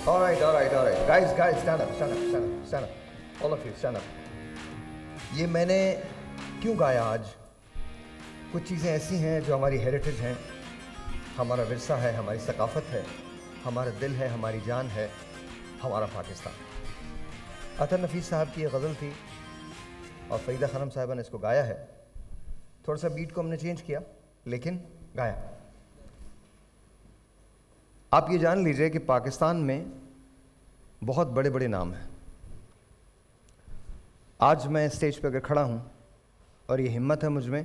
All right, all right, all right. Guys, stand up, stand up, stand up, stand up. All of you, stand up. ये मैंने क्यों गाया आज? कुछ चीज़ें ऐसी हैं जो हमारी हेरिटेज हैं, हमारा विरसा है, हमारी सकाफत है, हमारा दिल है, हमारी जान है, हमारा पाकिस्तान। अतर नफीस साहब की ये गज़ल थी और फ़रीदा ख़ानम साहिबा ने इसको गाया है। थोड़ा सा बीट को हमने चेंज किया, लेकिन गाया। आप ये जान लीजिए कि पाकिस्तान में बहुत बड़े बड़े नाम हैं। आज मैं स्टेज पे अगर खड़ा हूँ और ये हिम्मत है मुझ में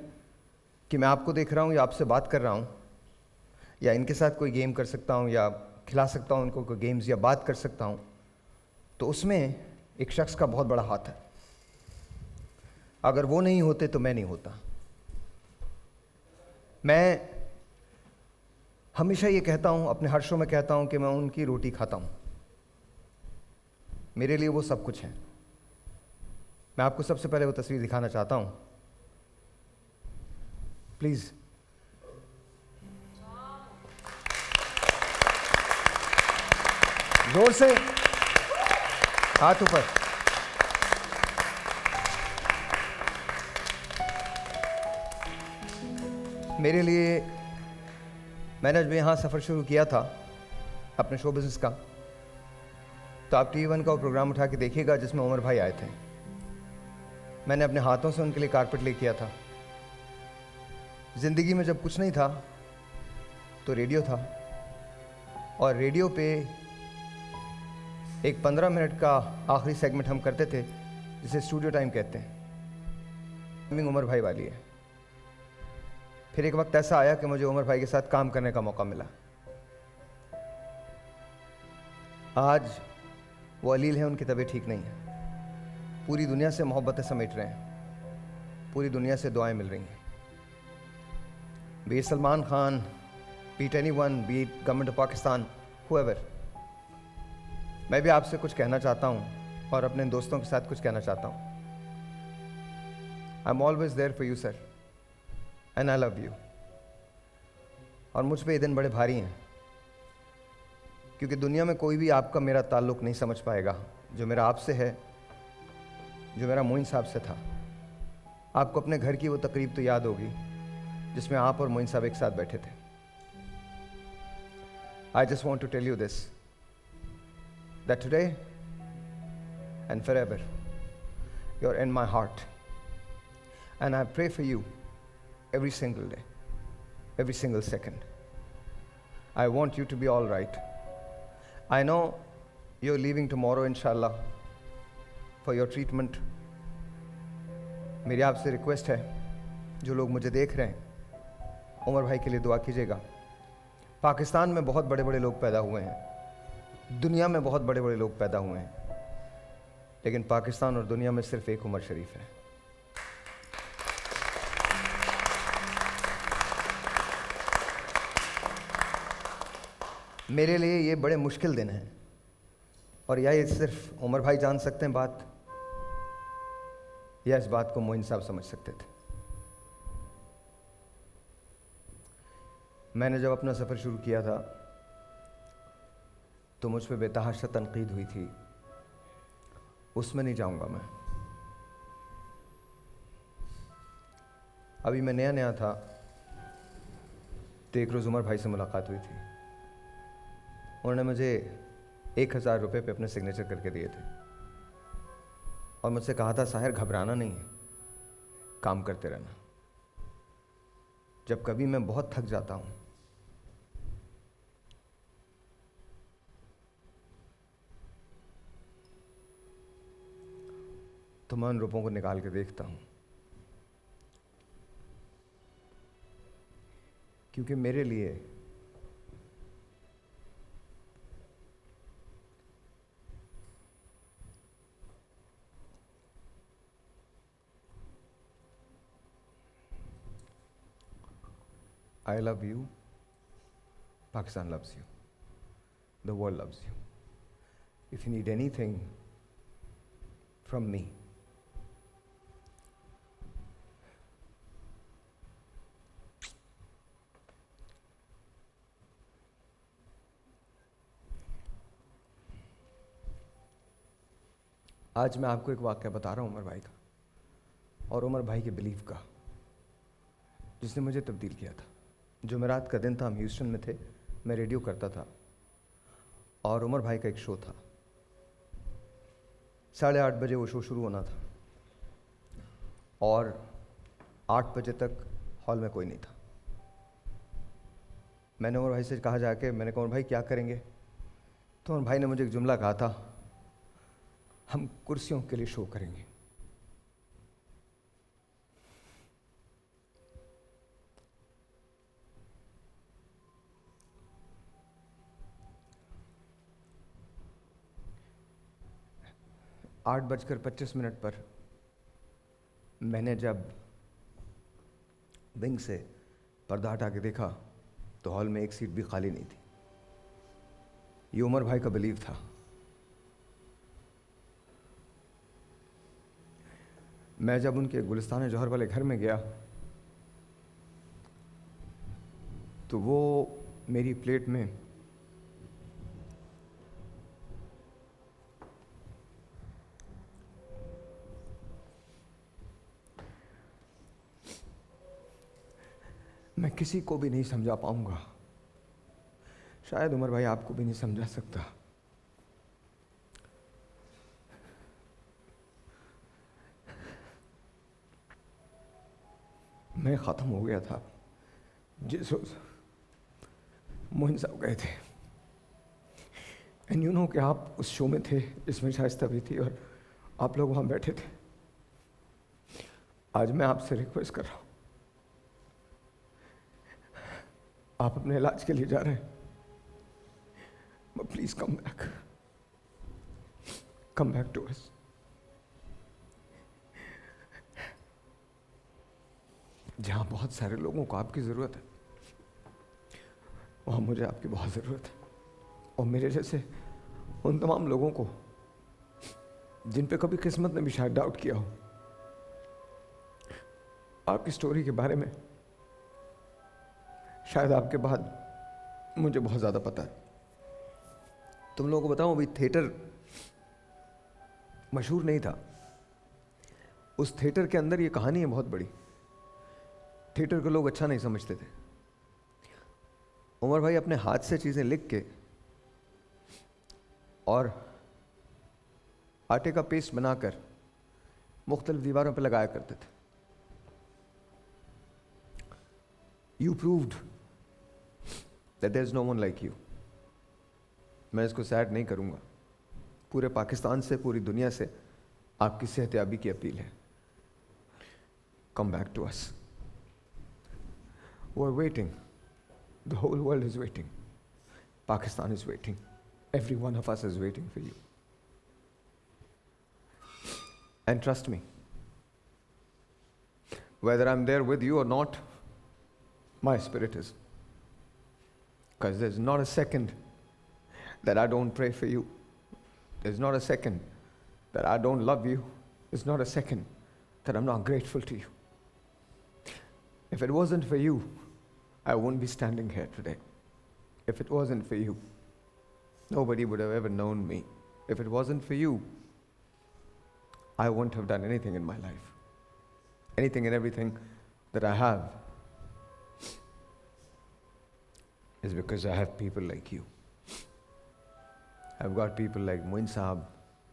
कि मैं आपको देख रहा हूँ या आपसे बात कर रहा हूँ या इनके साथ कोई गेम कर सकता हूँ या खिला सकता हूँ उनको कोई गेम्स या बात कर सकता हूँ, तो उसमें एक शख्स का बहुत बड़ा हाथ है। अगर वो नहीं होते तो मैं नहीं होता। मैं हमेशा ये कहता हूँ, अपने हर शो में कहता हूँ कि मैं उनकी रोटी खाता हूँ। मेरे लिए वो सब कुछ है। मैं आपको सबसे पहले वो तस्वीर दिखाना चाहता हूँ, प्लीज़। जोर से हाथ ऊपर। मेरे लिए, मैंने जब यहाँ सफ़र शुरू किया था अपने शो बिज़नेस का, तो आप TV1 का वो प्रोग्राम उठा के देखिएगा जिसमें उमर भाई आए थे। मैंने अपने हाथों से उनके लिए कारपेट ले किया था। ज़िंदगी में जब कुछ नहीं था तो रेडियो था, और रेडियो पे एक 15 मिनट का आखिरी सेगमेंट हम करते थे जिसे स्टूडियो टाइम कहते हैं। टाइमिंग उमर भाई वाली है। फिर एक वक्त ऐसा आया कि मुझे उमर भाई के साथ काम करने का मौका मिला। आज वो अलील हैं, उनकी तबीयत ठीक नहीं है। पूरी दुनिया से मोहब्बतें समेट रहे हैं, पूरी दुनिया से दुआएं मिल रही हैं। Be Salman Khan, be anyone, be government of Pakistan, however. मैं भी आपसे कुछ कहना चाहता हूँ और अपने दोस्तों के साथ कुछ कहना चाहता हूँ। I am always there for you sir, and I love you. और मुझ पे ये दिन बड़े भारी हैं, क्योंकि दुनिया में कोई भी आपका मेरा ताल्लुक़ नहीं समझ पाएगा जो मेरा आपसे है, जो मेरा मोइन साहब से था। आपको अपने घर की वो तकरीब तो याद होगी जिसमें आप और मोइन साहब एक साथ बैठे थे। I just want to tell you this, that today and forever you're in my heart, and I pray for you every single day, every single second. I want you to be all right. I know you're leaving tomorrow inshallah for your treatment. मेरी आपसे request है, जो लोग मुझे देख रहे हैं, उमर भाई के लिए दुआ कीजिएगा। पाकिस्तान में बहुत बड़े बड़े लोग पैदा हुए हैं, दुनिया में बहुत बड़े बड़े लोग पैदा हुए हैं, लेकिन पाकिस्तान और दुनिया में सिर्फ एक उमर शरीफ है। मेरे लिए ये बड़े मुश्किल दिन हैं, और या ये सिर्फ उमर भाई जान सकते हैं बात, या इस बात को मोइन साहब समझ सकते थे। मैंने जब अपना सफ़र शुरू किया था तो मुझ पर बेतहाशा तनकीद हुई थी, उसमें नहीं जाऊंगा मैं। अभी मैं नया नया था तो एक रोज़ उमर भाई से मुलाकात हुई थी। उन्होंने मुझे 1000 रुपये पे अपने सिग्नेचर करके दिए थे और मुझसे कहा था, साहिर घबराना नहीं है, काम करते रहना। जब कभी मैं बहुत थक जाता हूँ तो मैं उन रुपयों को निकाल के देखता हूँ, क्योंकि मेरे लिए I love you, Pakistan loves you, the world loves you. If you need anything from me, आज मैं आपको एक वाक़या बता रहा हूँ उमर भाई का, और उमर भाई के बिलीव का, जिसने मुझे तब्दील किया था। जुमेरात का दिन था, हम ह्यूस्टन में थे, मैं रेडियो करता था और उमर भाई का एक शो था। 8:30 बजे वो शो शुरू होना था और 8 बजे तक हॉल में कोई नहीं था। मैंने उमर भाई से कहा जाके, मैंने कहा उमर भाई क्या करेंगे? तो उमर भाई ने मुझे एक जुमला कहा था, हम कुर्सियों के लिए शो करेंगे। आठ बजकर 25 मिनट पर मैंने जब विंग से पर्दा हटा के देखा तो हॉल में एक सीट भी खाली नहीं थी। ये उमर भाई का बिलीव था। मैं जब उनके गुलिस्तान जौहर वाले घर में गया तो वो मेरी प्लेट में मैं किसी को भी नहीं समझा पाऊंगा, शायद उमर भाई आपको भी नहीं समझा सकता। मैं ख़त्म हो गया था जिस रोज़ मोहन साहब गए थे। एंड यू नो कि आप उस शो में थे जिसमें शाइस्ता भी थी और आप लोग वहाँ बैठे थे। आज मैं आपसे रिक्वेस्ट कर रहा हूँ, आप अपने इलाज के लिए जा रहे हैं, but please come back to us. जहाँ बहुत सारे लोगों को आपकी ज़रूरत है, वहाँ मुझे आपकी बहुत ज़रूरत है। और मेरे जैसे उन तमाम लोगों को जिन पे कभी किस्मत ने भी शायद डाउट किया हो, आपकी स्टोरी के बारे में शायद आपके बाद मुझे बहुत ज़्यादा पता है। तुम लोगों को बताऊं, अभी थिएटर मशहूर नहीं था, उस थिएटर के अंदर ये कहानी है बहुत बड़ी। थिएटर के लोग अच्छा नहीं समझते थे। उमर भाई अपने हाथ से चीज़ें लिख के और आटे का पेस्ट बनाकर मुख्तलिफ दीवारों पर लगाया करते थे। You proved that there is no one like you. मैं इसको सैड नहीं करूंगा, पूरे पाकिस्तान से, पूरी दुनिया से आपकी सेहतयाबी की अपील है। Come back to us, we are waiting, the whole world is waiting, Pakistan is waiting, every one of us is waiting for you. And trust me, whether I'm there with you or not, my spirit is. Because there's not a second that I don't pray for you. There's not a second that I don't love you. There's not a second that I'm not grateful to you. If it wasn't for you, I wouldn't be standing here today. If it wasn't for you, nobody would have ever known me. If it wasn't for you, I wouldn't have done anything in my life. Anything and everything that I have is because I have people like you. I've got people like Moin Saab,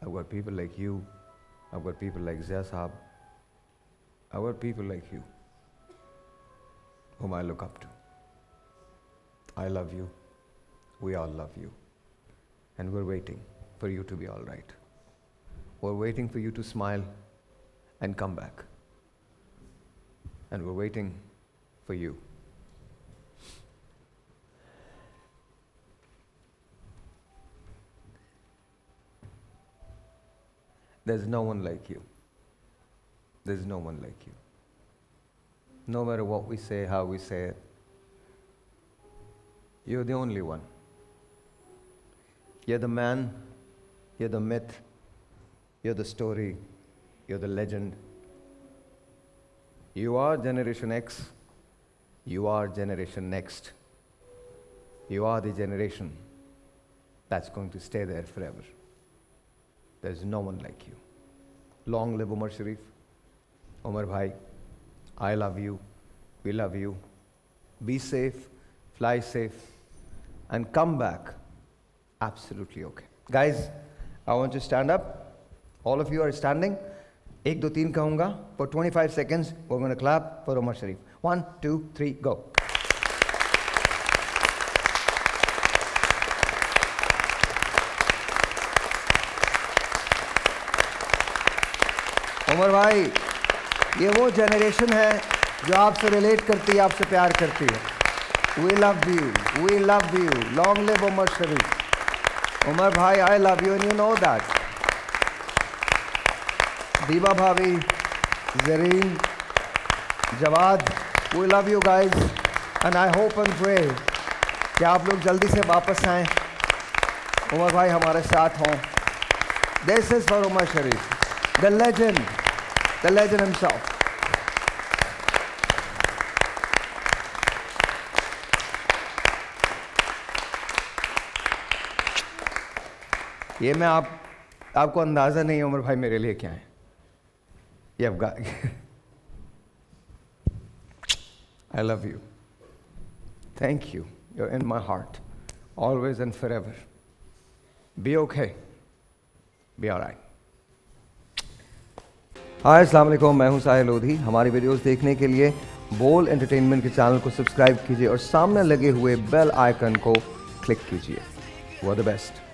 I've got people like you, I've got people like Zia Saab, I've got people like you whom I look up to. I love you, we all love you, and we're waiting for you to be all right. We're waiting for you to smile and come back. And we're waiting for you. There's no one like you. There's no one like you. No matter what we say, how we say it, you're the only one. You're the man, you're the myth, you're the story, you're the legend. You are Generation X, you are Generation Next. You are the generation that's going to stay there forever. There's no one like you. Long live Umar Sharif. Umar भाई, I love you, we love you. Be safe, fly safe, and come back absolutely okay. Guys, I want you to stand up. All of you are standing. 1, 2, 3 कहूँगा. For 25 seconds, we're going to clap for Umar Sharif. 1, 2, 3, go. Umar भाई, ये वो generation है जो आपसे relate करती है, आपसे प्यार करती है. We love you, we love you. Long live Umar Sharif. Umar भाई, I love you and you know that. दीबा भाभी, Zareen, Jawad, we love you guys and I hope and pray कि आप लोग जल्दी से वापस आएं, उमर भाई हमारे साथ हों. This is for Umar Sharif, the legend himself. ये मैं आपको अंदाज़ा नहीं है उमर भाई मेरे लिए क्या है. ये Afghan. I love you. Thank you. You're in my heart. Always and forever. Be okay. Be alright. हाय अस्सलाम वालेकुम, मैं हूं साहिल लोधी. हमारी वीडियोस देखने के लिए बोल एंटरटेनमेंट के चैनल को सब्सक्राइब कीजिए और सामने लगे हुए बेल आइकन को क्लिक कीजिए. You are the best.